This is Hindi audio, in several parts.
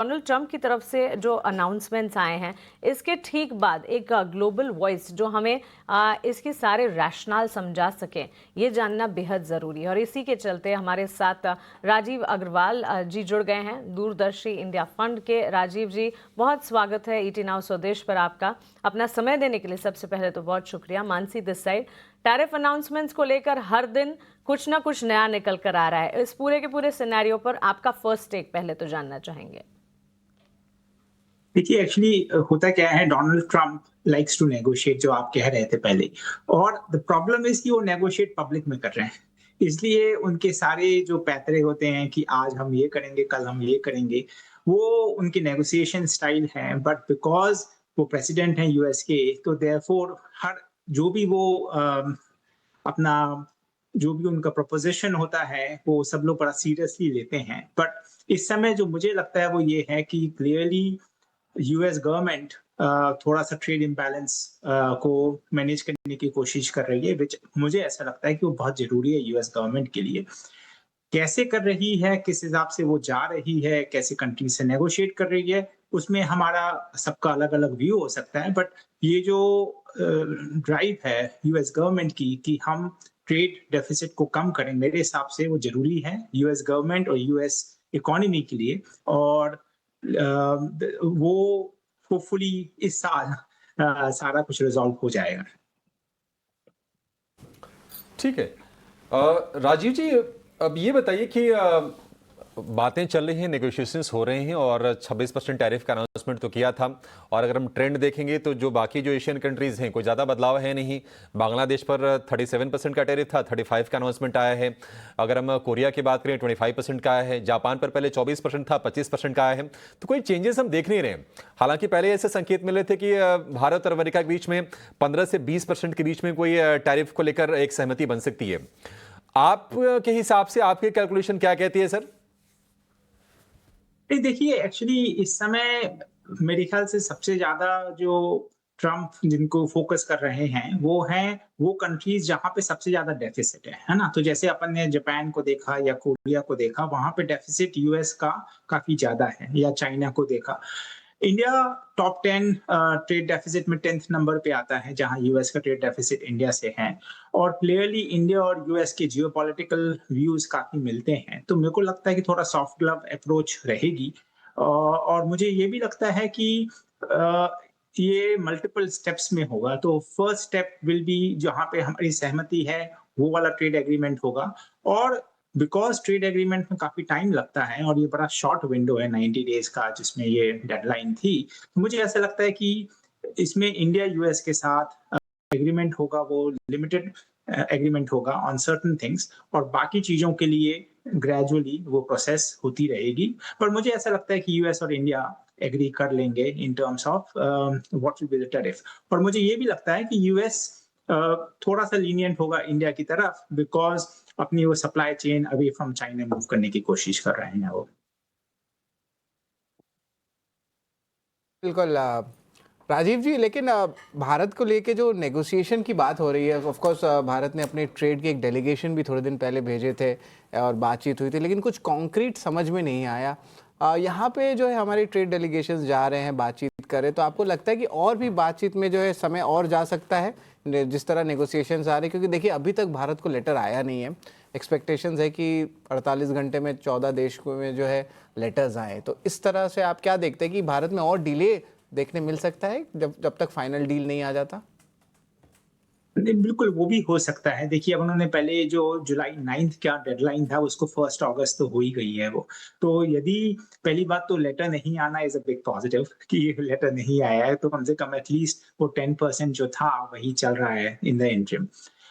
डोनाल्ड ट्रंप की तरफ से जो अनाउंसमेंट्स आए हैं, इसके ठीक बाद एक ग्लोबल वॉइस जो हमें इसके सारे रैशनल समझा सके, ये जानना बेहद ज़रूरी है। और इसी के चलते हमारे साथ राजीव अग्रवाल जी जुड़ गए हैं, दूरदर्शी इंडिया फंड के। राजीव जी, बहुत स्वागत है ईटी नाउ स्वदेश पर आपका। अपना समय देने के लिए सबसे पहले तो बहुत शुक्रिया। Mansi this side. Tariff announcements को लेकर हर दिन कुछ ना कुछ नया निकल कर आ रहा है। इस पूरे के पूरे सिनेरियो पर आपका फर्स्ट टेक पहले तो जानना चाहेंगे। देखिए, एक्चुअली होता क्या है, Donald Trump likes to negotiate, जो आप कह रहे थे पहले। और द प्रॉब्लम इज कि वो नेगोशिएट पब्लिक में कर रहे हैं। इसलिए उनके सारे जो पैतरे होते हैं कि आज हम ये करेंगे, कल हम ये करेंगे, वो उनकी नेगोशिएशन स्टाइल है। बट बिकॉज वो प्रेसिडेंट हैं यूएस के, तो देयरफॉर हर जो भी वो अपना जो भी उनका प्रोपोजिशन होता है, वो सब लोग बड़ा सीरियसली लेते हैं। बट इस समय जो मुझे लगता है वो ये है कि क्लियरली यूएस गवर्नमेंट थोड़ा सा ट्रेड इम्बैलेंस को मैनेज करने की कोशिश कर रही है, विच मुझे ऐसा लगता है कि वो बहुत जरूरी है यूएस गवर्नमेंट के लिए। कैसे कर रही है, किस हिसाब से वो जा रही है, कैसे कंट्री से नेगोशिएट कर रही है, उसमें हमारा सबका अलग अलग व्यू हो सकता है। बट ये जो ड्राइव है यूएस गवर्नमेंट की कि हम ट्रेड डेफिसिट को कम करें, मेरे हिसाब से वो जरूरी है यूएस गवर्नमेंट और यूएस इकोनॉमी के लिए। और वो होपफुली इस साल सारा कुछ रिजॉल्व हो जाएगा। ठीक है। राजीव जी, अब ये बताइए कि बातें चल रही हैं, नेगोशिएशंस हो रहे हैं और 26% टैरिफ का अनाउंसमेंट तो किया था। और अगर हम ट्रेंड देखेंगे तो जो बाकी जो एशियन कंट्रीज हैं, कोई ज़्यादा बदलाव है नहीं। बांग्लादेश पर 37% का टैरिफ था, 35 का अनाउंसमेंट आया है। अगर हम कोरिया की बात करें, 25% का आया है। जापान पर पहले 24% था, 25% का आया है। तो कोई चेंजेस हम देख नहीं रहे हैं। हालांकि पहले ऐसे संकेत मिले थे कि भारत और अमेरिका के बीच में 15 से 20% के बीच में कोई टैरिफ को लेकर एक सहमति बन सकती है। आप के हिसाब से आपकी कैलकुलेशन क्या कहती है सर? देखिए, एक्चुअली इस समय मेरे ख्याल से सबसे ज्यादा जो ट्रम्प जिनको फोकस कर रहे हैं वो कंट्रीज जहां पे सबसे ज्यादा डेफिसिट है ना। तो जैसे अपन ने जापान को देखा या कोरिया को देखा, वहां पे डेफिसिट यूएस का काफी ज्यादा है, या चाइना को देखा। इंडिया टॉप 10 ट्रेड डेफिसिट में 10th नंबर पे आता है, जहां यूएस का ट्रेड डेफिसिट इंडिया से है। और क्लियरली इंडिया और यूएस के जियोपॉलिटिकल व्यूज काफी मिलते हैं, तो मेरे को लगता है कि थोड़ा सॉफ्ट ग्लव अप्रोच रहेगी। और मुझे ये भी लगता है कि ये मल्टीपल स्टेप्स में होगा। तो फर्स्ट स्टेप विल बी जहां पे हमारी सहमति है, वो वाला ट्रेड एग्रीमेंट होगा। और बिकॉज ट्रेड एग्रीमेंट में काफी टाइम लगता है और ये बड़ा शॉर्ट विंडो है 90 डेज का, जिसमें ये डेडलाइन थी, तो मुझे ऐसा लगता है कि इसमें इंडिया यूएस के साथ एग्रीमेंट होगा, वो लिमिटेड एग्रीमेंट होगा ऑन सर्टन थिंग्स, और बाकी चीजों के लिए ग्रेजुअली वो प्रोसेस होती रहेगी। पर मुझे ऐसा लगता है कि यूएस और इंडिया एग्री कर लेंगे in terms of what will be the tariff. और मुझे ये भी लगता है कि यूएस थोड़ा सा लीनियंट होगा इंडिया की तरफ, बिकॉज अपनी वो supply chain away from China move करने की कोशिश कर रहे हैं वो। बिल्कुल राजीव जी, लेकिन भारत को लेके जो नेगोशिएशन की बात हो रही है, ऑफ कोर्स भारत ने अपने ट्रेड के एक डेलीगेशन भी थोड़े दिन पहले भेजे थे और बातचीत हुई थी, लेकिन कुछ कॉन्क्रीट समझ में नहीं आया। यहाँ पे जो है हमारे ट्रेड डेलीगेशंस जा रहे हैं, बातचीत करें, तो आपको लगता है कि और भी बातचीत में जो है समय और जा सकता है जिस तरह नेगोशिएशंस आ रहे हैं? क्योंकि देखिए अभी तक भारत को लेटर आया नहीं है। एक्सपेक्टेशंस है कि 48 घंटे में 14 देश में जो है लेटर्स आए। तो इस तरह से आप क्या देखते हैं कि भारत में और डिले देखने मिल सकता है जब तक फाइनल डील नहीं आ जाता? नहीं, बिल्कुल वो भी हो सकता है। देखिए, अब उन्होंने पहले जो जुलाई 9th क्या डेडलाइन था, उसको 1 अगस्त तो हो ही गई है वो। तो यदि पहली बात तो लेटर नहीं आना इज अ बिग पॉजिटिव, कि लेटर नहीं आया है, तो कम से कम एटलीस्ट वो 10% जो था वही चल रहा है इन द इंटरिम।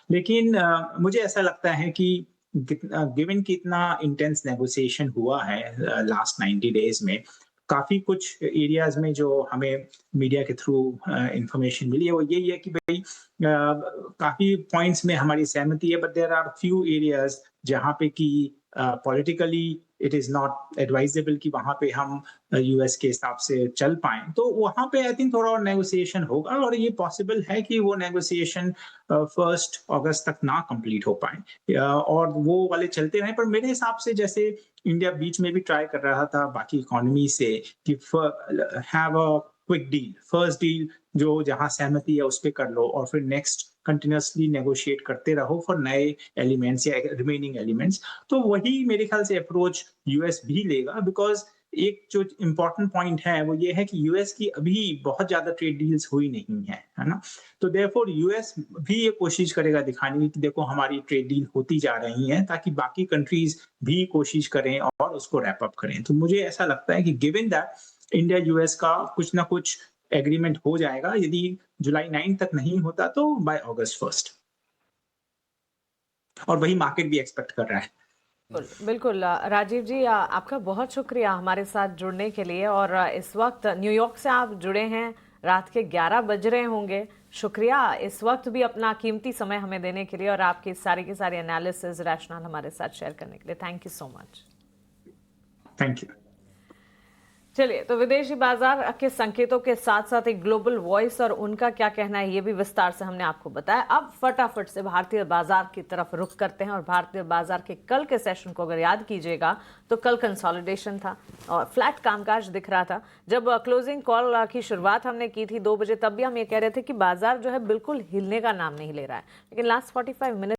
लेकिन मुझे ऐसा लगता है कि गिवन कि इतना इंटेंस नेगोशिएशन हुआ है लास्ट 90 डेज में, काफी कुछ एरियाज में जो हमें मीडिया के थ्रू इंफॉर्मेशन मिली है, वो यही है कि भाई काफी पॉइंट्स में हमारी सहमति है, but there are few areas जहां पे कि politically it is not advisable कि वहां पे हम यूएस के हिसाब से चल पाए, तो वहां पे आई थिंक थोड़ा और नेगोशिएशन होगा, और ये पॉसिबल है कि वो नेगोशिएशन 1 अगस्त तक ना कंप्लीट हो पाए और वो वाले चलते रहे। पर मेरे हिसाब से जैसे इंडिया बीच में भी ट्राई कर रहा था बाकी इकोनॉमी से कि have a quick deal, first deal जो जहां सहमति है उस पर कर लो, और फिर नेक्स्ट कंटिन्यूसली नेगोशिएट करते रहो फॉर नए एलिमेंट्स या रिमेनिंग एलिमेंट्स। तो वही मेरे ख्याल से अप्रोच यूएस भी लेगा, बिकॉज एक जो इम्पोर्टेंट पॉइंट है वो ये है कि यूएस की अभी बहुत ज्यादा ट्रेड डील्स हुई नहीं है ना। तो देयरफॉर यूएस भी ये कोशिश करेगा दिखाने की कि देखो हमारी ट्रेड डील होती जा रही है, ताकि बाकी कंट्रीज भी कोशिश करें और उसको रैप अप करें। तो मुझे ऐसा लगता है कि गिवन दैट इंडिया यूएस का कुछ ना कुछ एग्रीमेंट हो जाएगा, यदि जुलाई 9 तक नहीं होता तो बाय अगस्त 1, और वही मार्केट भी एक्सपेक्ट कर रहा है। बिल्कुल बिल्कुल। राजीव जी, आपका बहुत शुक्रिया हमारे साथ जुड़ने के लिए, और इस वक्त न्यूयॉर्क से आप जुड़े हैं, रात के 11 बज रहे होंगे। शुक्रिया इस वक्त भी अपना कीमती समय हमें देने के लिए, और आपकी सारी की सारी एनालिसिस रैशनल हमारे साथ शेयर करने के लिए। Thank you so much. Thank you. चलिए, तो विदेशी बाजार के संकेतों के साथ साथ एक ग्लोबल वॉइस और उनका क्या कहना है ये भी विस्तार से हमने आपको बताया। अब फटाफट से भारतीय बाजार की तरफ रुख करते हैं, और भारतीय बाजार के कल के सेशन को अगर याद कीजिएगा तो कल कंसोलिडेशन था और फ्लैट कामकाज दिख रहा था। जब क्लोजिंग कॉल की शुरुआत हमने की थी 2 बजे, तब भी हम ये कह रहे थे कि बाजार जो है बिल्कुल हिलने का नाम नहीं ले रहा है, लेकिन लास्ट 45 मिनट